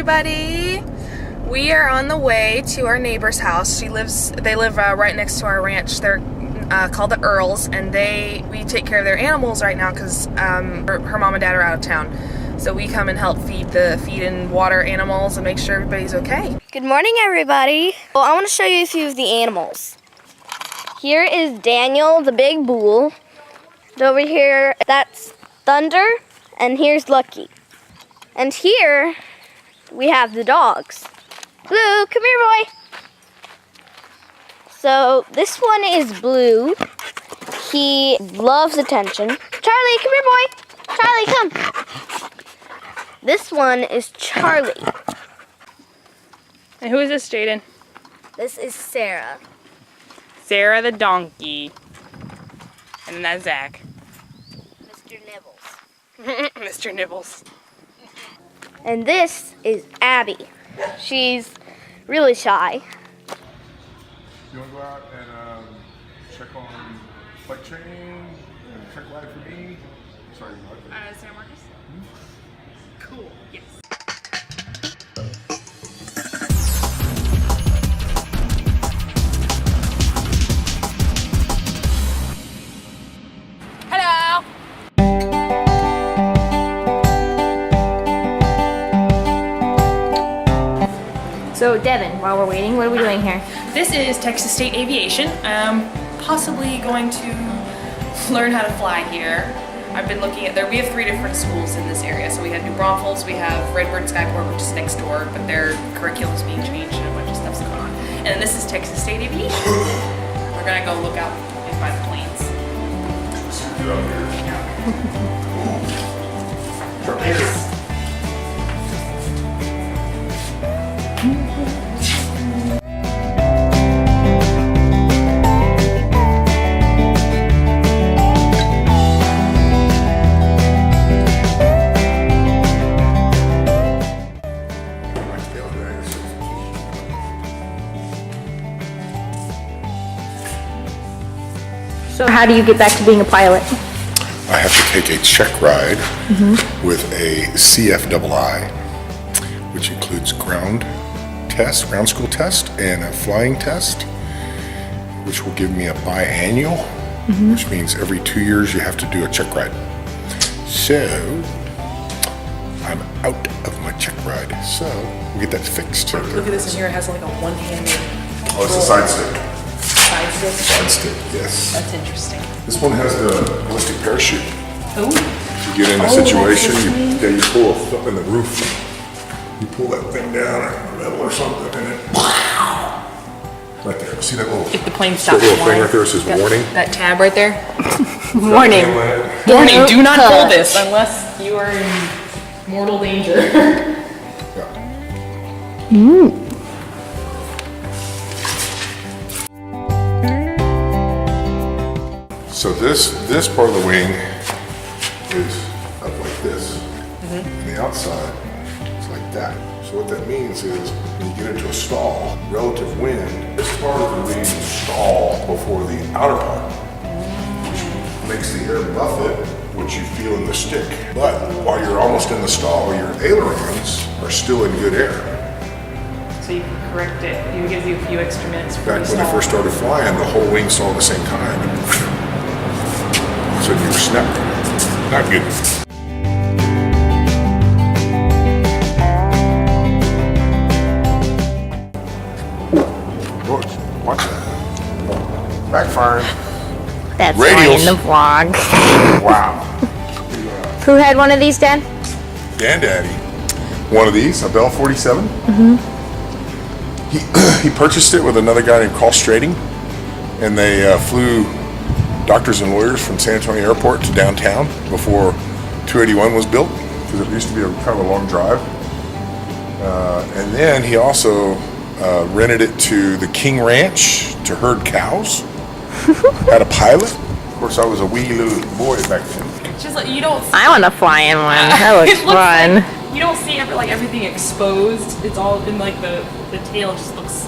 everybody. We are on the way to our neighbor's house. They live right next to our ranch. They're called the Earls, and we take care of their animals right now because her mom and dad are out of town. So we come and help feed and water animals and make sure everybody's okay. Good morning, everybody. Well, I want to show you a few of the animals. Here is Daniel, the big bull. And over here, that's Thunder, and here's Lucky. And here, we have the dogs. Blue, come here, boy. So, this one is Blue. He loves attention. Charlie, come here, boy. Charlie, come. This one is Charlie. And who is this, Jaden? This is Sarah. Sarah the donkey. And then that's Zach. Mr. Nibbles. Mr. Nibbles. And this is Abby. She's really shy. You want to go out and check on flight training and check ride for me? Sorry, what? San Marcos? Cool, yes. Hello! So Devin, while we're waiting, what are we doing here? This is Texas State Aviation. I'm possibly going to learn how to fly here. I've been looking at we have 3 different schools in this area. So we have New Braunfels, we have Redbird Skyport, which is next door, but their curriculum is being changed and a bunch of stuff's going on. And then this is Texas State Aviation. We're gonna go look out and find the planes. So how do you get back to being a pilot? I have to take a check ride with a CFII, which includes ground school test, and a flying test, which will give me a biannual, which means every 2 years you have to do a check ride. So I'm out of my check ride, so we'll get that fixed. Look at this in here, it has like a one-handed Oh, it's a side stick. side stick. Side stick, yes. That's interesting. This one has the ballistic parachute. Ooh. If you get in a situation, you pull up in the roof. You pull that thing down or metal or something, and it right there. See that little? If the plane that stops little thing flying. right there says warning. That tab right there. Warning. Warning, do not pull touch. this unless you are in mortal danger. Yeah. So this part of the wing is up like this, and the outside is like that. So what that means is when you get into a stall, relative wind, this part of the wing will stall before the outer part, which makes the air buffet, which you feel in the stick. But while you're almost in the stall, your ailerons are still in good air. So you can correct it. It gives you a few extra minutes. Back when I first started flying, the whole wing stalled at the same time. So you were snapping. Not good. Watch that. Backfiring. That's Radials. in the vlog. Wow. Who had one of these, Dad? Granddaddy. One of these, a Bell 47. He purchased it with another guy named Carl Strading, and they flew doctors and lawyers from San Antonio Airport to downtown before 281 was built, because it used to be kind of a long drive. And then he also rented it to the King Ranch to herd cows. Had a pilot. Of course, I was a wee little boy back then. It's just like you don't. I want to fly in one. That looks It looks fun. like- you don't see everything exposed. It's all in like the tail just looks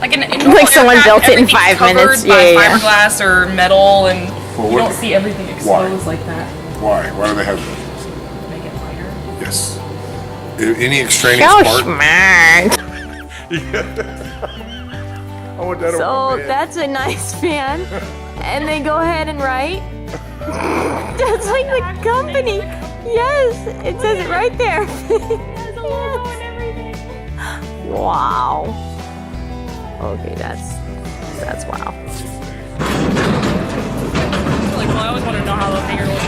like an Like someone built it in 5 minutes. By Yeah. fiberglass or metal, and Well, you what- don't see everything exposed like that. Why? Why do they have that? Make it lighter. Yes. any extraneous So part. smart. I want that So over my that's a nice fan. And they go ahead and write. That's like the company. Yes, it says it right there. Wow. Okay, that's wow. Like, well, I always wanted to know how the finger will work.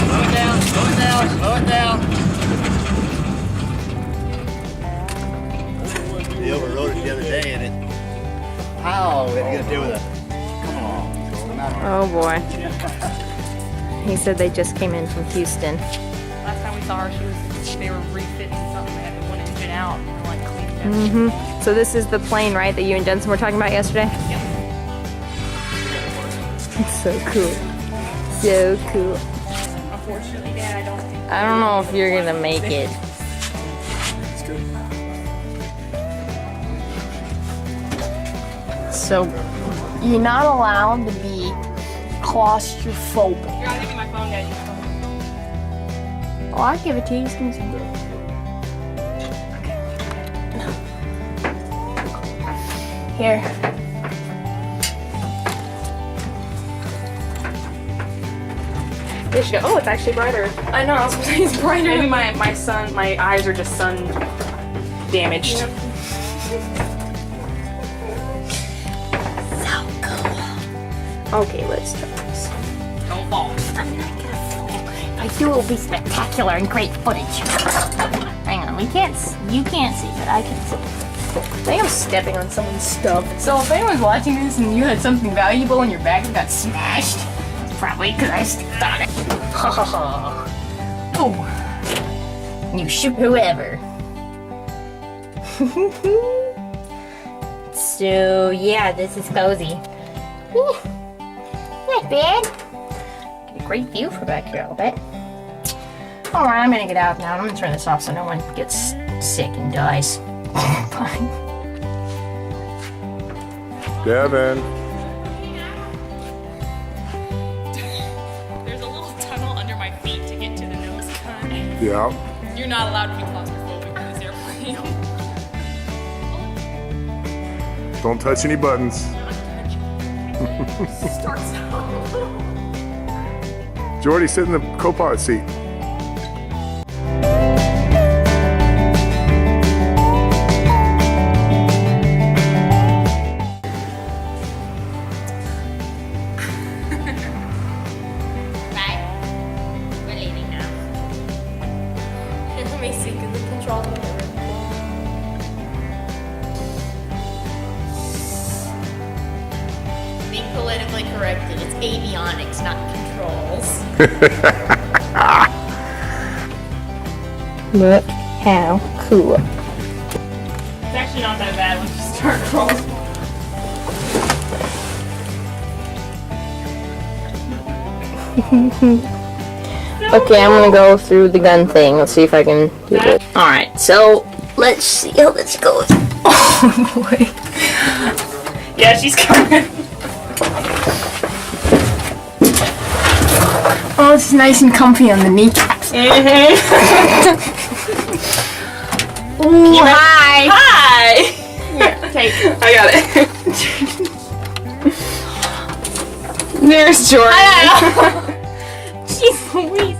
Slow it down, slow it down, slow it down. He overrode it the other day and it. How? What are you gonna do with it? Come on. Oh boy. He said they just came in from Houston. Last time we saw her, they were refitting something. They had one engine out and like cleaned everything. So this is the plane, right, that you and Jensen were talking about yesterday? Yep. It's so cool. So cool. Unfortunately, Dad, I don't think. I don't know if you're gonna make it. So you're not allowed to be claustrophobic. Here, I'll give you my phone, Dad. Oh, I'll give it to you. Just give me some. Here. There you go. Oh, it's actually brighter. I know, I was gonna say it's brighter. Maybe my eyes are just sun damaged. So cool. Okay, let's try this. Don't fall. If I do, it'll be spectacular and great footage. Hang on, you can't see, but I can see. I think I'm stepping on someone's stuff. So if anyone's watching this and you had something valuable in your bag and got smashed, it's probably because I stepped on it. Ha ha ha. Oh. You shoot whoever. So yeah, this is cozy. Not bad. Get a great view from back here, I'll bet. Alright, I'm gonna get out now. I'm gonna turn this off so no one gets sick and dies. Bye. Devin. There's a little tunnel under my feet to get to the nose cone. Yeah. You're not allowed to be claustrophobic in this airplane. Don't touch any buttons. Starts Jordy, sit in the co-pilot seat. Being politically corrected, it's avionics, not controls. Look how cool. It's actually not that bad once you start crawling. Okay, I'm gonna go through the gun thing. Let's see if I can do it. Alright, so let's see how this goes. Oh boy. Yeah, she's coming. Oh, it's nice and comfy on the kneecaps. Ooh, hi! Hi! Yeah, take it. I got it. There's Jordan. Jeez Louise.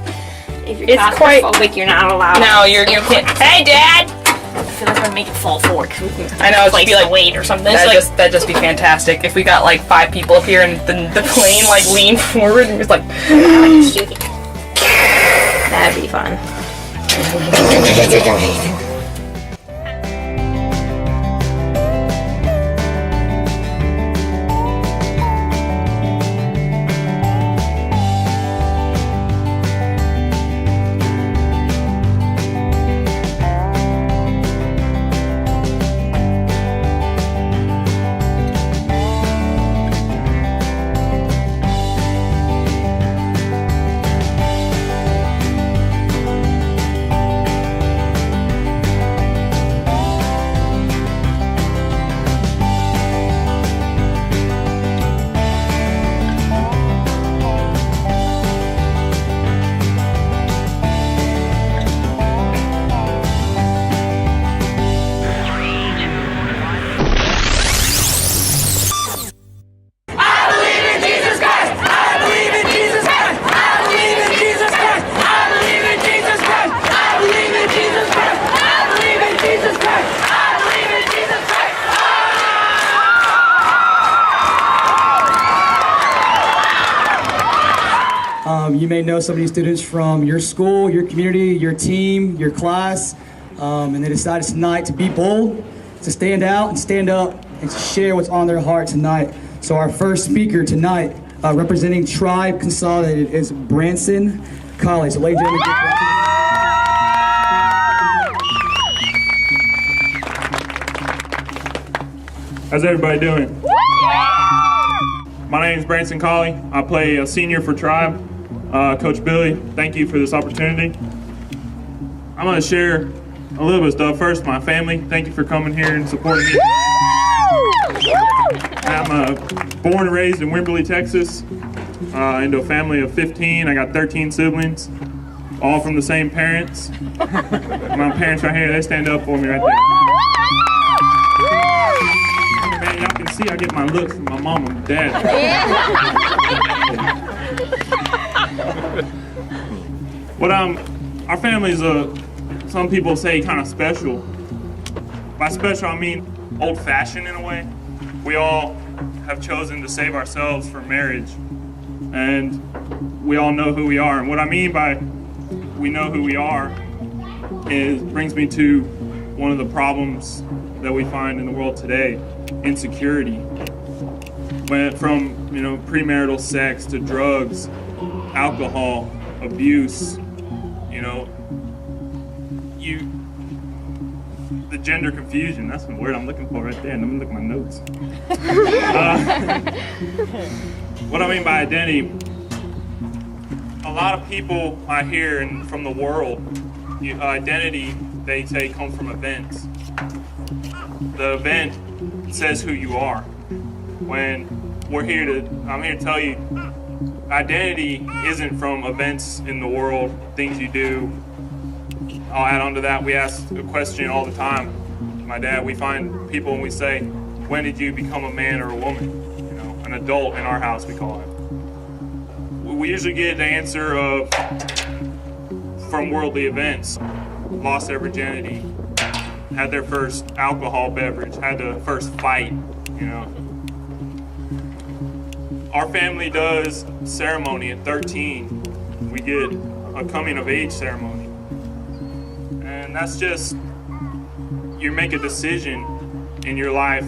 If you're It's quite- claustrophobic, you're not allowed. No, you can't. Hey, Dad! I feel like I'm gonna make it fall forward. I know, it'd be like weight or something. that'd just be fantastic if we got like 5 people up here and the plane like leaned forward and was like. That'd be fun. You may know some of these students from your school, your community, your team, your class, and they decided tonight to be bold, to stand out and stand up and to share what's on their heart tonight. So our first speaker tonight, representing Tribe Consolidated, is Branson, Collie. So ladies and gentlemen, give Branson. How's everybody doing? My name is Branson Collie. I play a senior for Tribe. Coach Billy, thank you for this opportunity. I'm going to share a little bit of stuff. First, my family, thank you for coming here and supporting me. I'm born and raised in Wimberley, Texas, into a family of 15. I got 13 siblings, all from the same parents. My parents right here, they stand up for me right there. Man, y'all can see I get my looks from my mom and dad. Our family's some people say kind of special. By special, I mean old-fashioned in a way. We all have chosen to save ourselves for marriage, and we all know who we are. And what I mean by we know who we are brings me to one of the problems that we find in the world today: insecurity. From premarital sex to drugs, alcohol, abuse. The gender confusion, that's the word I'm looking for right there, and let me look at my notes. What I mean by identity, a lot of people I hear from the world, identity, they say, comes from events. The event says who you are. When I'm here to tell you, identity isn't from events in the world, things you do. I'll add on to that, we ask a question all the time. My dad, we find people and we say, when did you become a man or a woman? An adult in our house, we call it. We usually get the answer of, from worldly events, lost their virginity, had their first alcohol beverage, had the first fight, Our family does ceremony at 13. We get a coming of age ceremony. And that's just, you make a decision in your life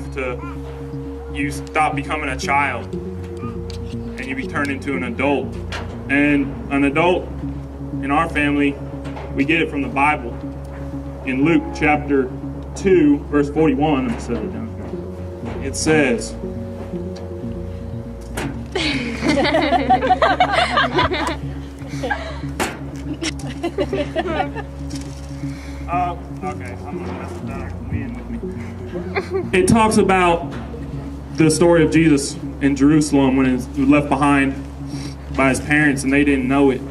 you stop becoming a child and you be turned into an adult. And an adult in our family, we get it from the Bible. In Luke chapter 2, verse 41, I'm going to set it down here. It says, okay, I'm gonna mess with that. It talks about the story of Jesus in Jerusalem when he was left behind by his parents and they didn't know it.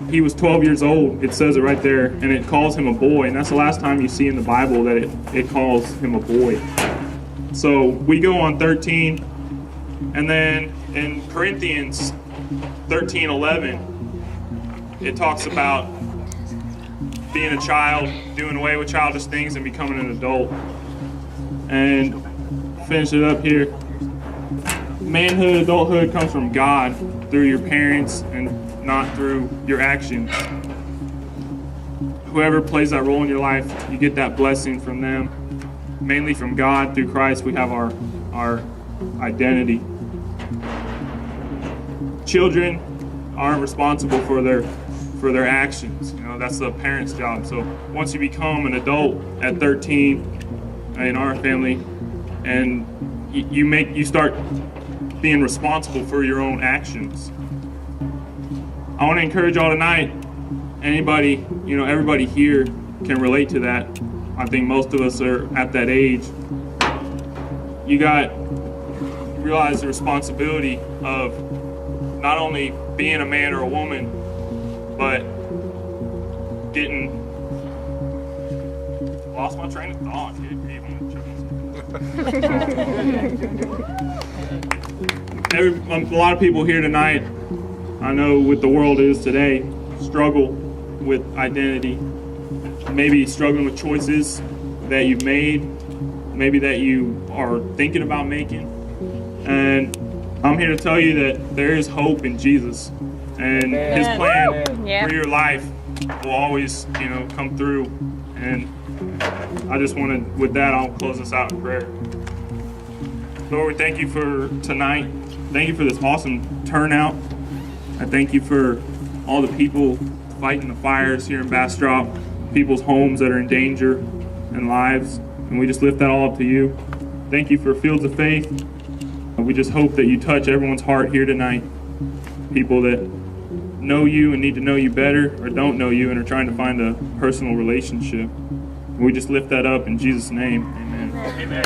He was 12 years old, it says it right there, and it calls him a boy, and that's the last time you see in the Bible that it calls him a boy. So we go on 13, and then in Corinthians 13:11, it talks about being a child, doing away with childish things, and becoming an adult. And finish it up here. Manhood, adulthood comes from God through your parents and not through your actions. Whoever plays that role in your life, you get that blessing from them. Mainly from God. Through Christ, we have our identity. Children aren't responsible for their actions. That's the parent's job. So once you become an adult at 13 in our family, and you start being responsible for your own actions. I want to encourage y'all tonight. Anybody, everybody here can relate to that. I think most of us are at that age. You realize the responsibility of not only being a man or a woman, but lost my train of thought. A lot of people here tonight, I know with the world is today, struggle with identity. Maybe struggling with choices that you've made, maybe that you are thinking about making. And I'm here to tell you that there is hope in Jesus. and His plan Yeah. for your life will always, come through. And I just want to, with that, I'll close us out in prayer. Lord, we thank you for tonight. Thank you for this awesome turnout. I thank you for all the people fighting the fires here in Bastrop, people's homes that are in danger and lives. And we just lift that all up to you. Thank you for Fields of Faith. We just hope that you touch everyone's heart here tonight. People that know you and need to know you better, or don't know you and are trying to find a personal relationship. We just lift that up in Jesus' name. Amen. Amen.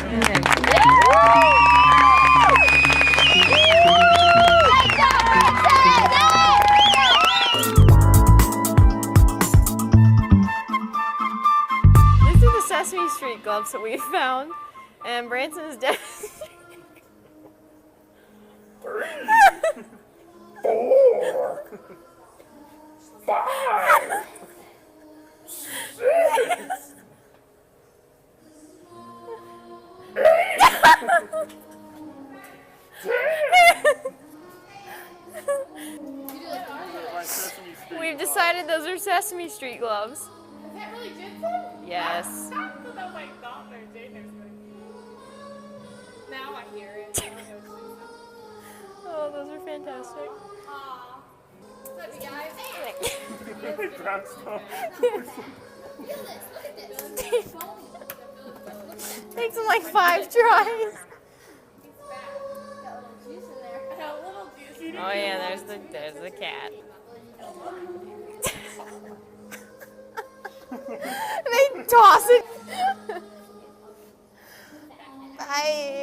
These are the Sesame Street gloves that we found, and Branson is dead. 3, 4, 5, 6, 10. We've decided those are Sesame Street gloves. Is that really good? Yes. Oh my God, they're dangerous. Now I hear it. Oh, those are fantastic. Aw. What's up, you guys? Takes them like 5 tries. Oh yeah, there's the cat. They toss it. Bye.